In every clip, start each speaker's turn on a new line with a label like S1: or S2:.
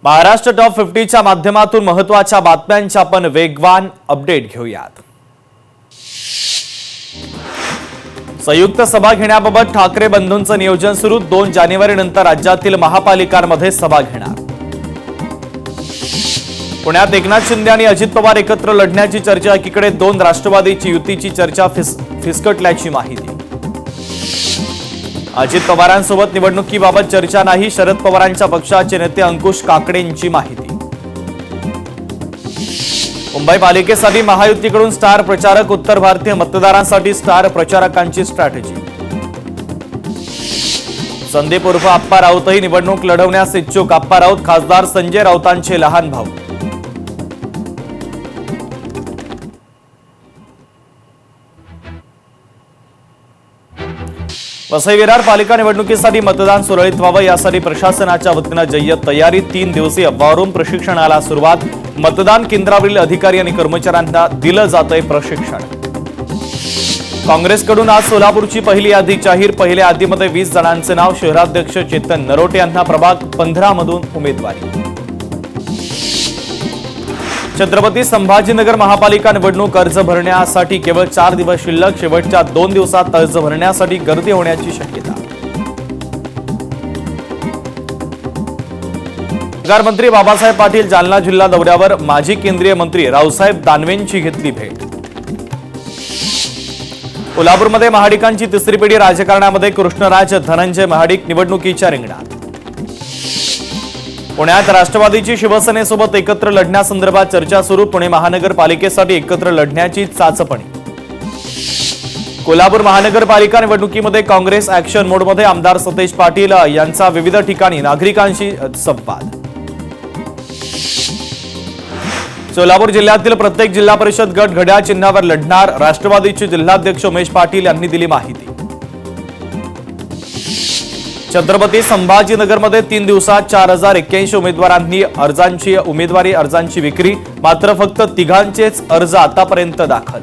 S1: Maharashtra top 50च्या माध्यमातून महत्त्वाच्या बातम्यांचे आपण वेगवान अपडेट घेऊयात। संयुक्त सभा घेण्याबाबत ठाकरे बंधूंचं नियोजन सुरू। 2 जानेवारीनंतर राज्यातील महापालिकांमध्ये सभा घेणार। पुण्यात एकनाथ शिंदे आणि अजित पवार एकत्र लढण्याची चर्चा। एकीकडे 2 राष्ट्रवादीची युतीची चर्चा फिसकटल्याची माहिती। अजित पवारांसोबत निवडणुकीबाबत चर्चा नाही। शरद पवारांच्या पक्षाचे नेते अंकुश काकडेंची माहिती। मुंबई पालिकेसाठी महायुतीकडून स्टार प्रचारक। उत्तर भारतीय मतदारांसाठी स्टार प्रचारकांची स्ट्रॅटेजी। संदीप उर्फ आप्पा राऊतही निवडणूक लढवण्यास इच्छुक। आप्पा राऊत खासदार संजय राऊतांचे लहान भाऊ। वसई विरार पालिका निवडणुकीसाठी मतदान सुरळीत व्हावं यासाठी प्रशासनाच्या वतीनं जय्यत तयारी। 3 दिवसीय वॉर रूम प्रशिक्षणाला सुरुवात। मतदान केंद्रावरील अधिकारी आणि कर्मचाऱ्यांना दिलं जातंय प्रशिक्षण। काँग्रेसकडून आज सोलापूरची पहिली यादी जाहीर। पहिल्या यादीमध्ये 20 जणांचे नाव। शहराध्यक्ष चेतन नरोटे यांना प्रभाग 15 मधून उमेदवारी। छत्रपती संभाजीनगर महापालिका निवडणूक अर्ज भरण्यासाठी केवळ 4 दिवस शिल्लक। शेवटच्या 2 दिवसात अर्ज भरण्यासाठी गर्दी होण्याची शक्यता। मंत्री बाबासाहेब पाटील जालना जिल्हा दौऱ्यावर। माजी केंद्रीय मंत्री रावसाहेब दानवेंची घेतली भेट। कोल्हापूरमध्ये महाडिकांची तिसरी पिढी राजकारणामध्ये। कृष्णराज धनंजय महाडिक निवडणुकीच्या रिंगणात। पुण्यात राष्ट्रवादीची शिवसेनेसोबत एकत्र लढण्यासंदर्भात चर्चा सुरू। पुणे महानगरपालिकेसाठी एकत्र लढण्याची चाचपणी। कोल्हापूर महानगरपालिका निवडणुकीमध्ये काँग्रेस ऍक्शन मोडमध्ये। आमदार सतेज पाटील यांचा विविध ठिकाणी नागरिकांशी संवाद। सोलापूर जिल्ह्यातील प्रत्येक जिल्हा परिषद गट घड्याळ चिन्हावर लढणार। राष्ट्रवादीचे जिल्हाध्यक्ष उमेश पाटील यांनी दिली माहिती। छत्रपती संभाजीनगरमध्ये 3 दिवसात 4081 उमेदवारांनी उमेदवारी अर्जांची विक्री। मात्र फक्त 3घांचेच अर्ज आतापर्यंत दाखल।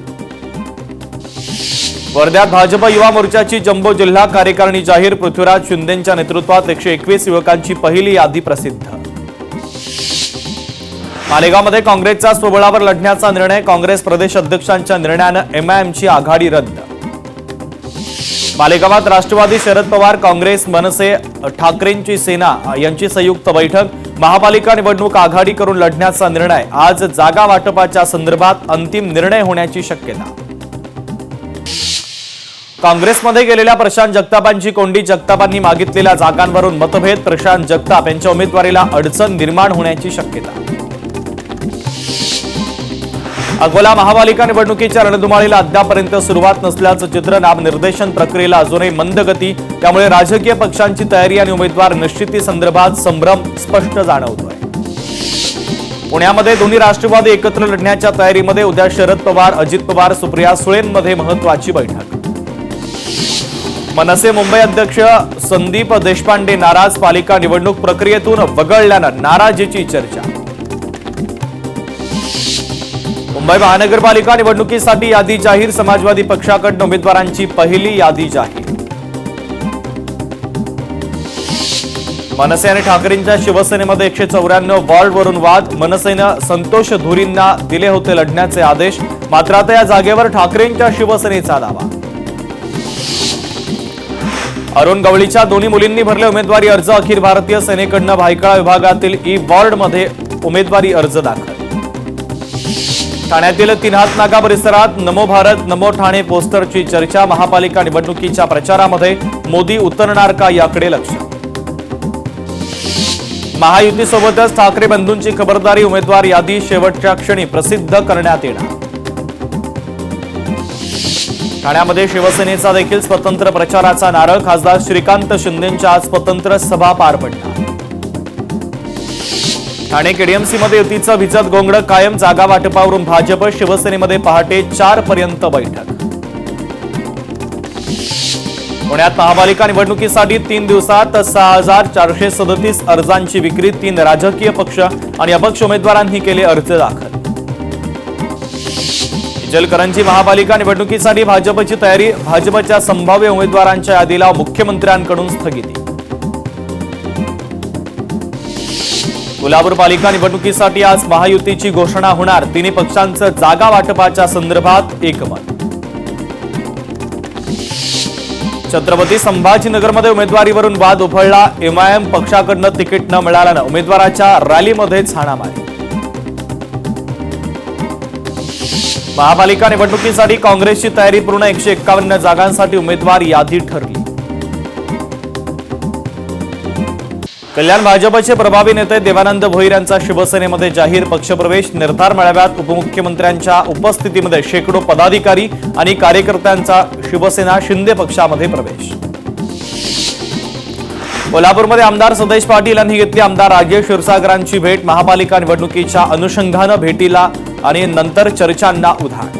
S1: वर्ध्यात भाजप युवा मोर्चाची जम्बो जिल्हा कार्यकारिणी जाहीर। पृथ्वीराज शिंदेंच्या नेतृत्वात 121 युवकांची पहिली यादी प्रसिद्ध। मालेगावमध्ये काँग्रेसचा स्वबळावर लढण्याचा निर्णय। काँग्रेस प्रदेश अध्यक्षांच्या निर्णयानं एमआयएमची आघाडी रद्द। मालेगावात राष्ट्रवादी शरद पवार काँग्रेस मनसे ठाकरेंची सेना यांची संयुक्त बैठक। महापालिका निवडणूक आघाडी करून लढण्याचा निर्णय। आज जागा वाटपाच्या संदर्भात अंतिम निर्णय होण्याची शक्यता। काँग्रेसमध्ये गेलेल्या प्रशांत जगतापांची कोंडी। जगतापांनी मागितलेल्या जागांवरून मतभेद। प्रशांत जगताप यांच्या उमेदवारीला अडचण निर्माण होण्याची शक्यता। अकोला महापालिका निवडणुकीच्या रणधुमाळीला अद्यापर्यंत सुरुवात नसल्याचं चित्र। नामनिर्देशन प्रक्रियेला अजूनही मंद गती। त्यामुळे राजकीय पक्षांची तयारी आणि उमेदवार निश्चिती संदर्भात संभ्रम स्पष्ट जाणवतोय। पुण्यामध्ये दोन्ही राष्ट्रवादी एकत्र लढण्याच्या तयारीमध्ये। उद्या शरद पवार अजित पवार सुप्रिया सुळेंमध्ये महत्त्वाची बैठक। मनसे मुंबई अध्यक्ष संदीप देशपांडे नाराज। पालिका निवडणूक प्रक्रियेतून वगळल्यानं नाराजीची चर्चा। मुंबई महानगरपालिका निवडणुकीसाठी यादी जाहीर। समाजवादी पक्षाकडून उमेदवारांची पहिली यादी जाहीर। मनसे आणि ठाकरेंच्या शिवसेनेमध्ये 194 वॉर्डवरून वाद। मनसेनं संतोष धुरींना दिले होते लढण्याचे आदेश। मात्र आता या जागेवर ठाकरेंच्या शिवसेनेचा दावा। अरुण गवळीच्या दोन्ही मुलींनी भरले उमेदवारी अर्ज। अखिल भारतीय सेनेकडून भायखळा विभागातील ई वॉर्डमध्ये उमेदवारी अर्ज दाखल। ठाण्यातील तिन्हात नाका परिसरात नमो भारत नमो ठाणे पोस्टरची चर्चा। महापालिका निवडणुकीच्या प्रचारामध्ये मोदी उतरणार का याकडे लक्ष। महायुतीसोबतच ठाकरे बंधूंची खबरदारी। उमेदवार यादी शेवटच्या क्षणी प्रसिद्ध करण्यात येणार। ठाण्यामध्ये शिवसेनेचा देखील स्वतंत्र प्रचाराचा नारळ। खासदार श्रीकांत शिंदेंच्या आज स्वतंत्र सभा पार पडणार। ठाणे केडीएमसीमध्ये युतीचं भिजत गोंगड कायम। जागा वाटपावरून भाजप शिवसेनेमध्ये पहाटे 4 पर्यंत बैठक। पुण्यात महापालिका निवडणुकीसाठी 3 दिवसात 6437 अर्जांची विक्री। 3 राजकीय पक्ष आणि अपक्ष उमेदवारांनी केले अर्ज दाखल। इचलकरंजी महापालिका निवडणुकीसाठी भाजपची तयारी। भाजपच्या संभाव्य उमेदवारांच्या यादीला मुख्यमंत्र्यांकडून स्थगिती। कोल्हापूर पालिका निवडणुकीसाठी आज महायुतीची घोषणा होणार. तिन्ही पक्षांचं जागा वाटपाच्या संदर्भात एकमत. छत्रपती संभाजीनगरमध्ये उमेदवारीवरून वाद उफाळला. एमआयएम पक्षाकडनं तिकीट न मिळाल्यानं उमेदवाराच्या रॅलीमध्येच हाणामारी. महापालिका निवडणुकीसाठी काँग्रेसची तयारी पूर्ण. 151 जागांसाठी उमेदवार यादी ठरली. कल्याण भाजपचे प्रभावी नेते देवानंद भोईर यांचा शिवसेनेमध्ये जाहीर पक्षप्रवेश. निर्धार मेळाव्यात उपमुख्यमंत्र्यांच्या उपस्थितीमध्ये शेकडो पदाधिकारी आणि कार्यकर्त्यांचा शिवसेना शिंदे पक्षामध्ये प्रवेश. कोल्हापूरमध्ये आमदार सदेश पाटील यांनी घेतली आमदार राजेश क्षीरसागरांची भेट. महापालिका निवडणुकीच्या अनुषंगानं भेटीला आणि नंतर चर्चांना उधाण.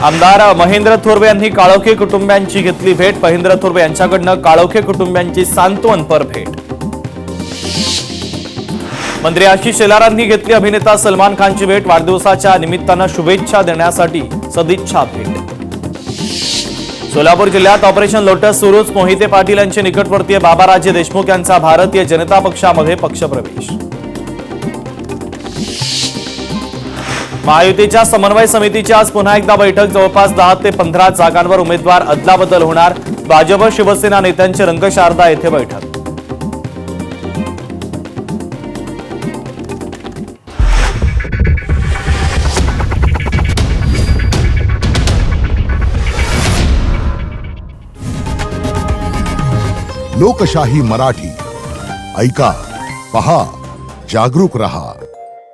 S1: आमदार महेंद्र थोरवे यांनी काळोखे कुटुंबियांची घेतली भेट. महेंद्र थोरवे यांच्याकडनं काळोखे कुटुंबियांची सांत्वनपर भेट. मंत्री आशिष शेलारांनी घेतली अभिनेता सलमान खानची भेट. वाढदिवसाच्या निमित्तानं शुभेच्छा देण्यासाठी सदिच्छा भेट. सोलापूर जिल्ह्यात ऑपरेशन लोटस सुरूच. मोहिते पाटील यांचे निकटवर्तीय बाबाराजे देशमुख यांचा भारतीय जनता पक्षामध्ये पक्षप्रवेश. महायुतीच्या समन्वय समितीची आज पुन्हा एकदा बैठक. जवळपास 10 ते 15 जागांवर उमेदवार अदलाबदल होणार. भाजप शिवसेना नेत्यांची रंगशारदा येथे बैठक.
S2: लोकशाही मराठी ऐका, पहा, जागरूक रहा.